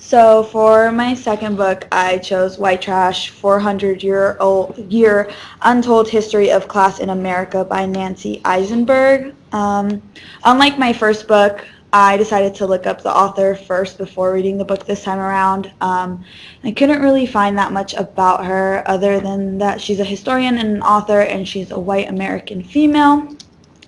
So for my second book, I chose White Trash: 400-year Untold History of Class in America by Nancy Eisenberg. Unlike my first book, I decided to look up the author first before reading the book this time around. I couldn't really find that much about her other than that she's a historian and an author, and she's a white American female.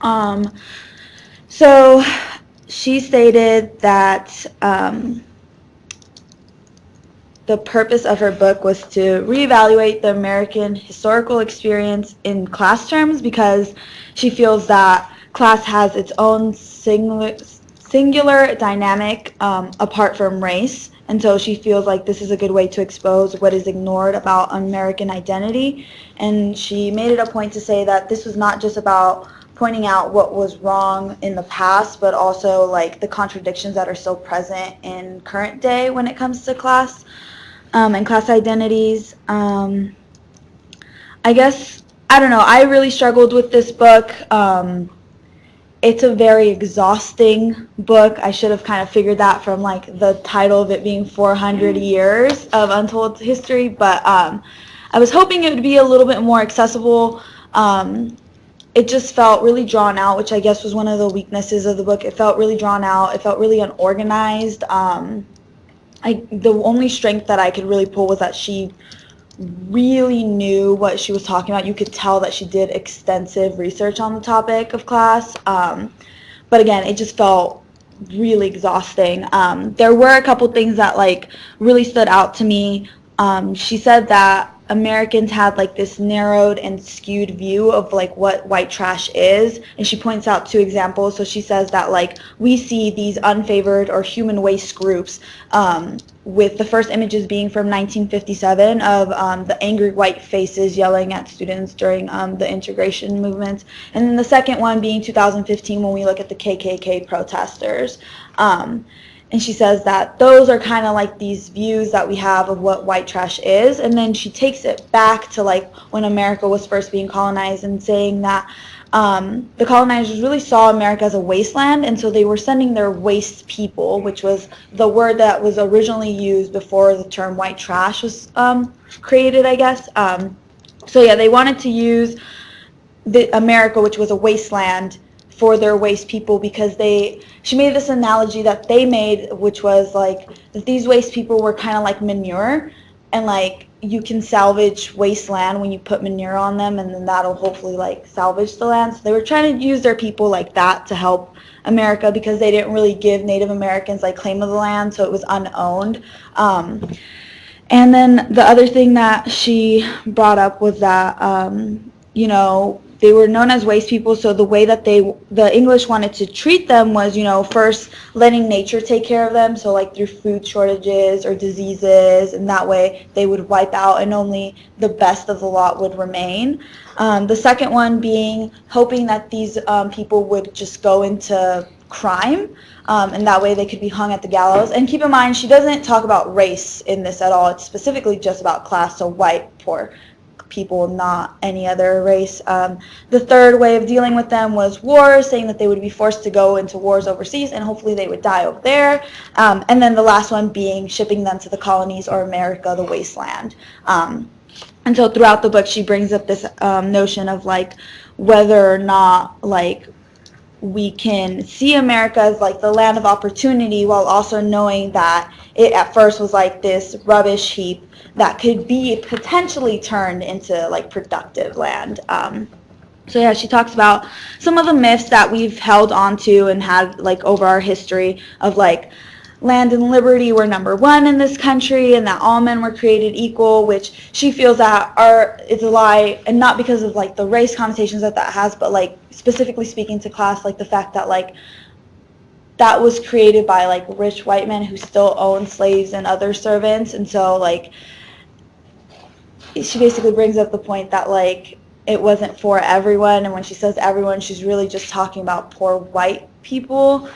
Um, so she stated that the purpose of her book was to reevaluate the American historical experience in class terms because she feels that class has its own singular dynamic apart from race. And so she feels like this is a good way to expose what is ignored about American identity. And she made it a point to say that this was not just about pointing out what was wrong in the past, but also like the contradictions that are still present in current day when it comes to class and class identities. I guess, I don't know, I really struggled with this book. It's a very exhausting book. I should have kind of figured that from like the title of it being 400 years of untold history, but I was hoping it would be a little bit more accessible. It just felt really drawn out, which I guess was one of the weaknesses of the book. It felt really drawn out. It felt really unorganized. The only strength that I could really pull was that she really knew what she was talking about. You could tell that she did extensive research on the topic of class. But again, it just felt really exhausting. There were a couple things that like really stood out to me. She said that Americans had like this narrowed and skewed view of like what white trash is, and she points out two examples. So she says that like we see these unfavored or human waste groups, with the first images being from 1957 of the angry white faces yelling at students during the integration movements, and then the second one being 2015 when we look at the KKK protesters. And she says that those are kind of like these views that we have of what white trash is. And then she takes it back to like when America was first being colonized and saying that the colonizers really saw America as a wasteland, and so they were sending their waste people, which was the word that was originally used before the term white trash was created, I guess. So yeah, they wanted to use America, which was a wasteland, for their waste people because she made this analogy that they made, which was like that these waste people were kind of like manure, and like you can salvage wasteland when you put manure on them, and then that'll hopefully like salvage the land. So they were trying to use their people like that to help America because they didn't really give Native Americans like claim of the land, so it was unowned. And then the other thing that she brought up was that they were known as waste people, so the way that the English wanted to treat them was, first letting nature take care of them, so like through food shortages or diseases, and that way they would wipe out and only the best of the lot would remain. The second one being hoping that these people would just go into crime, and that way they could be hung at the gallows. And keep in mind, she doesn't talk about race in this at all. It's specifically just about class, so white, poor people, not any other race. The third way of dealing with them was war, saying that they would be forced to go into wars overseas and hopefully they would die over there. And then the last one being shipping them to the colonies or America, the wasteland. And so throughout the book, she brings up this notion of like whether or not like we can see America as like the land of opportunity while also knowing that it at first was like this rubbish heap that could be potentially turned into like productive land. So yeah, she talks about some of the myths that we've held onto and had like over our history of like land and liberty were number one in this country and that all men were created equal, which she feels that is a lie, and not because of like the race connotations that has, but like specifically speaking to class, like the fact that like that was created by like rich white men who still own slaves and other servants. And so like she basically brings up the point that like it wasn't for everyone, and when she says everyone, she's really just talking about poor white people.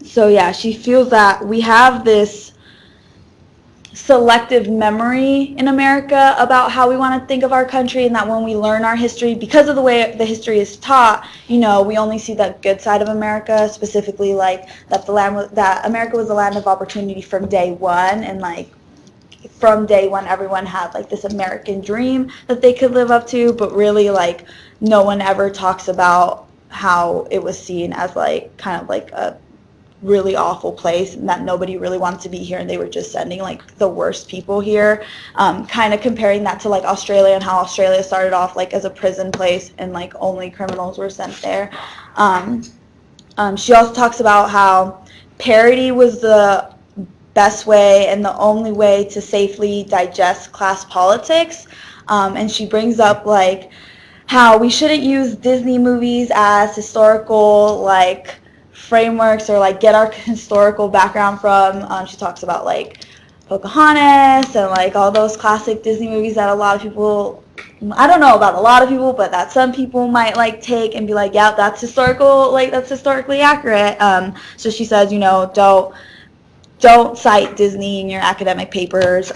So yeah, she feels that we have this selective memory in America about how we want to think of our country, and that when we learn our history, because of the way the history is taught, we only see the good side of America, specifically like that that America was the land of opportunity from day one, and like from day one everyone had like this American dream that they could live up to, but really like no one ever talks about how it was seen as like kind of like a really awful place and that nobody really wanted to be here, and they were just sending like the worst people here, kind of comparing that to like Australia and how Australia started off like as a prison place and like only criminals were sent there. She also talks about how parody was the best way and the only way to safely digest class politics, and she brings up like how we shouldn't use Disney movies as historical like frameworks or like get our historical background from. She talks about like Pocahontas and like all those classic Disney movies that a lot of people, I don't know about a lot of people, but that some people might like take and be like, yeah, that's historical, like that's historically accurate. So she says, don't cite Disney in your academic papers.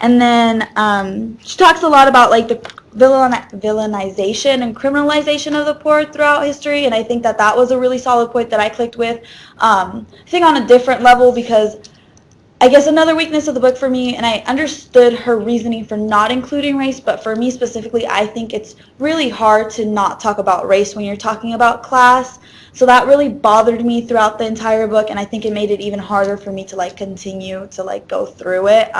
And then she talks a lot about like the villainization and criminalization of the poor throughout history, and I think that was a really solid point that I clicked with. I think on a different level, because I guess another weakness of the book for me, and I understood her reasoning for not including race, but for me specifically, I think it's really hard to not talk about race when you're talking about class. So that really bothered me throughout the entire book, and I think it made it even harder for me to like continue to like go through it.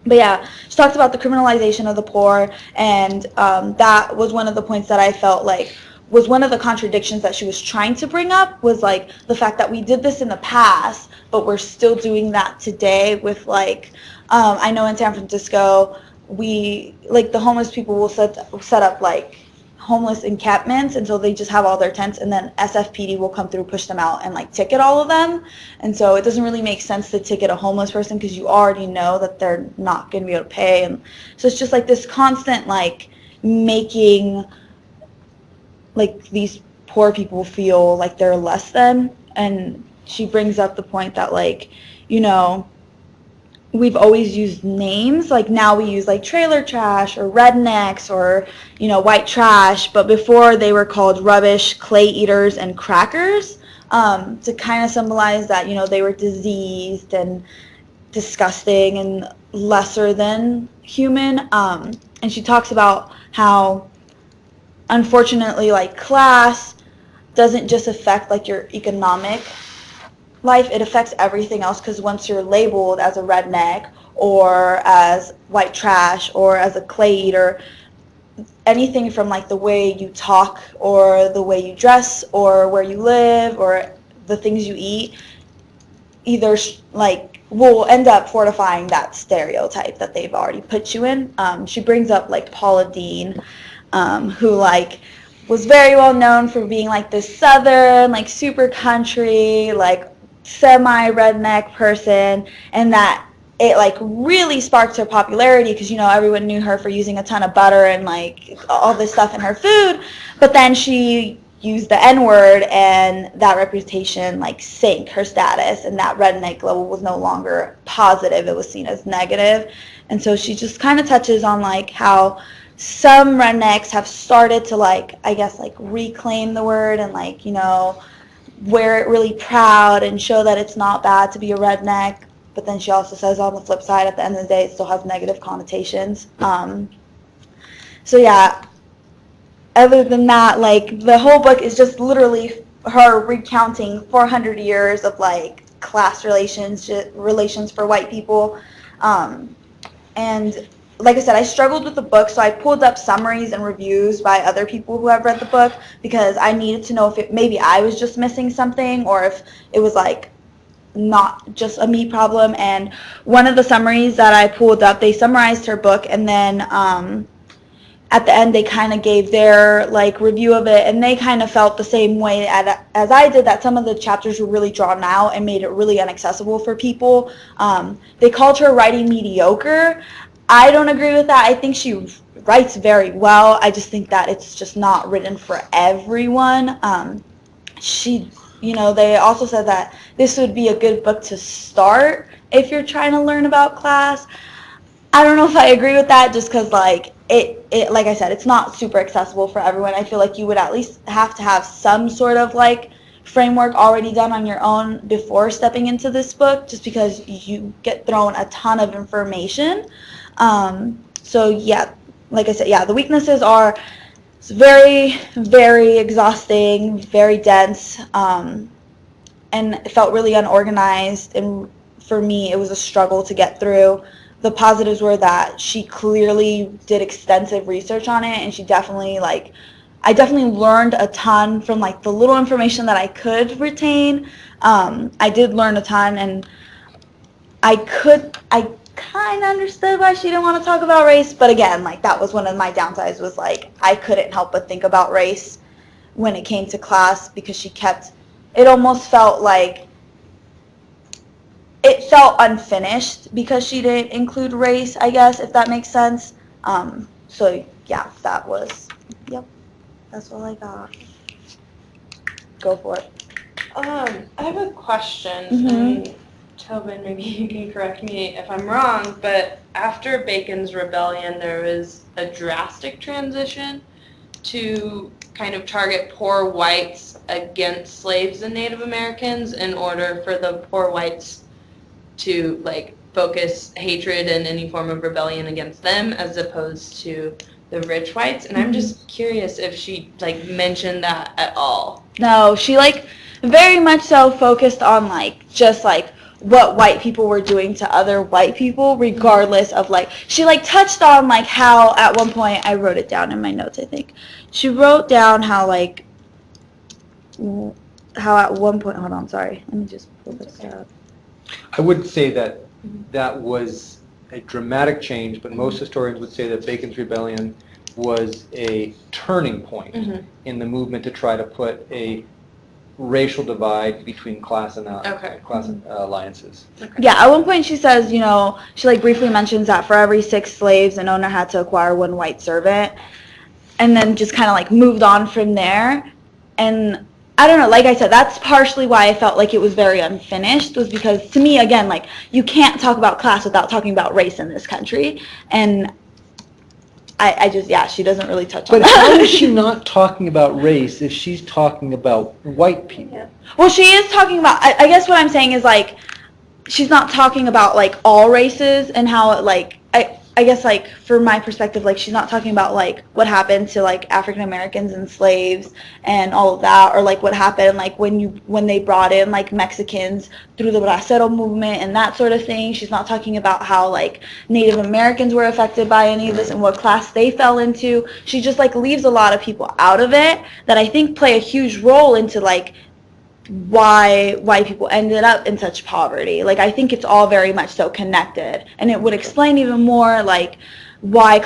But yeah, she talks about the criminalization of the poor, and that was one of the points that I felt like was one of the contradictions that she was trying to bring up, was like the fact that we did this in the past, but we're still doing that today with like, I know in San Francisco, we, like the homeless people will set up like homeless encampments, and so they just have all their tents, and then SFPD will come through, push them out, and like ticket all of them. And so it doesn't really make sense to ticket a homeless person because you already know that they're not going to be able to pay. And so it's just like this constant like making like these poor people feel like they're less than. And she brings up the point that like, we've always used names, like now we use like trailer trash or rednecks or white trash, but before they were called rubbish, clay eaters, and crackers, to kind of symbolize that they were diseased and disgusting and lesser than human. And she talks about how unfortunately like class doesn't just affect like your economic life, it affects everything else, because once you're labeled as a redneck or as white trash or as a clay eater, anything from like the way you talk or the way you dress or where you live or the things you eat either like will end up fortifying that stereotype that they've already put you in. She brings up like Paula Deen, who like was very well known for being like this southern, like super country, like semi-redneck person, and that it like really sparked her popularity because everyone knew her for using a ton of butter and like all this stuff in her food. But then she used the N-word, and that reputation like sank her status, and that redneck level was no longer positive, it was seen as negative. And so she just kind of touches on like how some rednecks have started to like, I guess, like reclaim the word and like wear it really proud and show that it's not bad to be a redneck. But then she also says on the flip side, at the end of the day, it still has negative connotations. So yeah, other than that, like the whole book is just literally her recounting 400 years of like class relations for white people. And like I said, I struggled with the book, so I pulled up summaries and reviews by other people who have read the book because I needed to know if maybe I was just missing something or if it was like not just a me problem. And one of the summaries that I pulled up, they summarized her book, and then at the end they kind of gave their like review of it, and they kind of felt the same way as I did, that some of the chapters were really drawn out and made it really inaccessible for people. They called her writing mediocre. I don't agree with that. I think she writes very well. I just think that it's just not written for everyone. She they also said that this would be a good book to start if you're trying to learn about class. I don't know if I agree with that, just because like it like I said, it's not super accessible for everyone. I feel like you would at least have to have some sort of like framework already done on your own before stepping into this book, just because you get thrown a ton of information. So yeah, like I said, yeah, the weaknesses are it's very, very exhausting, very dense, and it felt really unorganized. And for me, it was a struggle to get through. The positives were that she clearly did extensive research on it, and she definitely I definitely learned a ton from like the little information that I could retain. I did learn a ton, and I kind of understood why she didn't want to talk about race, but again, like that was one of my downsides, was like I couldn't help but think about race when it came to class, because it almost felt like it felt unfinished because she didn't include race, I guess, if that makes sense. So yeah, yep, that's all I got. Go for it. I have a question, Mhm. and Tobin, maybe you can correct me if I'm wrong, but after Bacon's Rebellion, there was a drastic transition to kind of target poor whites against slaves and Native Americans in order for the poor whites to like focus hatred and any form of rebellion against them, as opposed to the rich whites. And I'm just curious if she like mentioned that at all. No, she like very much so focused on like just like what white people were doing to other white people, regardless of like she like touched on like how at one point, I wrote it down in my notes, I think. She wrote down how at one point, hold on, sorry, let me just pull this up. I would say that that was a dramatic change, but most historians would say that Bacon's Rebellion was a turning point in the movement to try to put a racial divide between class alliances. Okay. Yeah, at one point she says, she like briefly mentions that for every 6 slaves, an owner had to acquire 1 white servant, and then just kind of like moved on from there. And I don't know, like I said, that's partially why I felt like it was very unfinished, was because to me, again, like you can't talk about class without talking about race in this country. And I just, yeah, she doesn't really touch on But that. how is she not talking about race if she's talking about white people? Well, she is talking about, I guess what I'm saying is like, she's not talking about like all races and how it like, I guess like from my perspective, like she's not talking about like what happened to like African Americans and slaves and all of that, or like what happened like when they brought in like Mexicans through the Bracero movement and that sort of thing. She's not talking about how like Native Americans were affected by any of this and what class they fell into. She just like leaves a lot of people out of it that I think play a huge role into like why white people ended up in such poverty. Like I think it's all very much so connected, and it would explain even more like why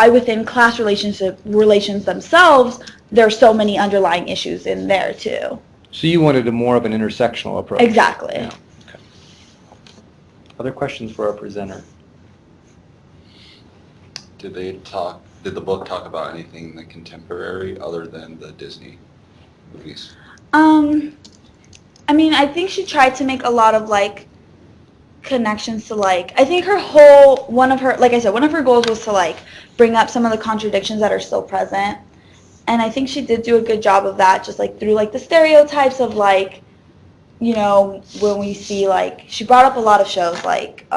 within class relations themselves there's so many underlying issues in there too. So you wanted a more of an intersectional approach. Exactly. Yeah. Okay. Other questions for our presenter? Did the book talk about anything in the contemporary other than the Disney movies? I mean, I think she tried to make a lot of like connections to like, I think one of her goals was to like bring up some of the contradictions that are still present. And I think she did do a good job of that, just like through like the stereotypes of like, when we see like, she brought up a lot of shows like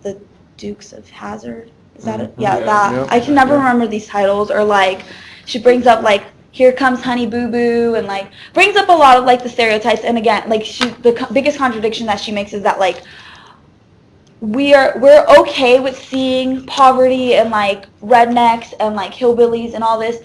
the Dukes of Hazzard. Is that it? Yeah, that. Yeah. I can never remember these titles. Or like, she brings up like, Here Comes Honey Boo Boo, and like brings up a lot of like the stereotypes. And again, like the biggest contradiction that she makes is that like we're okay with seeing poverty and like rednecks and like hillbillies and all this,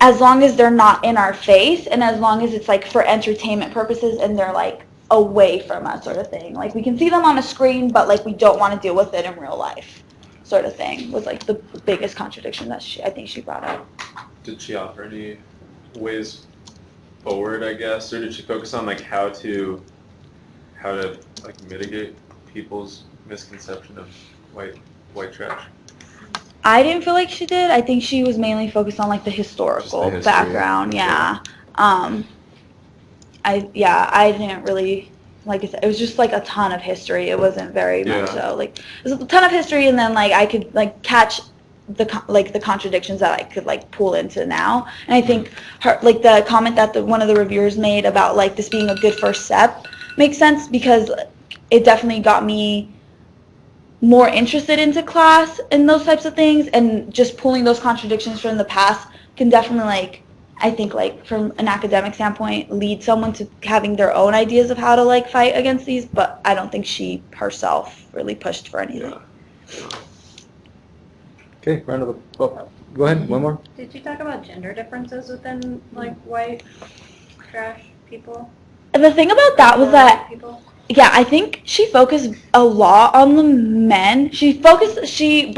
as long as they're not in our face and as long as it's like for entertainment purposes and they're like away from us, sort of thing. Like we can see them on a screen, but like we don't want to deal with it in real life, sort of thing, was like the biggest contradiction that I think she brought up. Did she offer any ways forward, I guess, or did she focus on like how to like mitigate people's misconception of white trash? I didn't feel like she did. I think she was mainly focused on like the historical Just the history. background, yeah. I didn't really, like I said, it was just like a ton of history. It wasn't very much Yeah. so. Like, it was a ton of history, and then like I could like catch the contradictions that I could like pull into now. And I think her like the comment that one of the reviewers made about like this being a good first step makes sense, because it definitely got me more interested into class and those types of things, and just pulling those contradictions from the past can definitely, like, I think, like, from an academic standpoint, lead someone to having their own ideas of how to, like, fight against these, but I don't think she herself really pushed for anything. Yeah. Okay, round of applause. Go ahead, one more. Did you talk about gender differences within, like, white trash people? And the thing about that was Or that, white people? yeah, I think she focused a lot on the men. She brought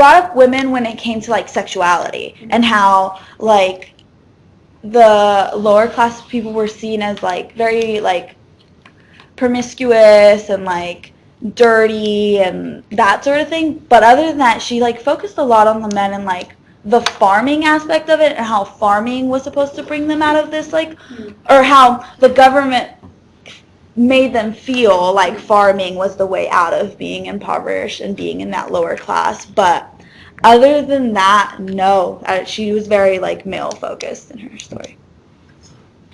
up women when it came to, like, sexuality, and how, like, the lower class people were seen as, like, very, like, promiscuous and, like, dirty and that sort of thing. But other than that, she, like, focused a lot on the men and, like, the farming aspect of it, and how farming was supposed to bring them out of this, like, or how the government made them feel like farming was the way out of being impoverished and being in that lower class. But other than that, no, she was very, like, male focused in her story.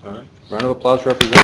All right, round of applause, representative.